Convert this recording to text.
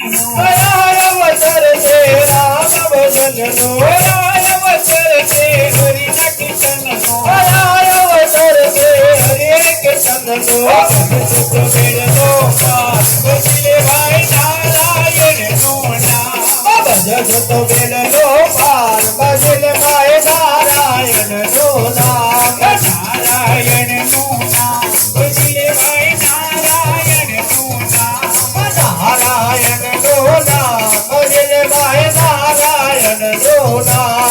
અવસર છે રામ ભજનનો, અવસર છે હરિના કીર્તનનો, અવસર છે હરે કીર્તનનો. ભજન તો બેડનો પાર ભજલે ભાઈ નારાયણનું નામ, નારાયણનું નામ ભજલે ભાઈ નારાયણનું નામ, નારાયણનું નામ ભજલે ભાઈ નારાયણનું નામ.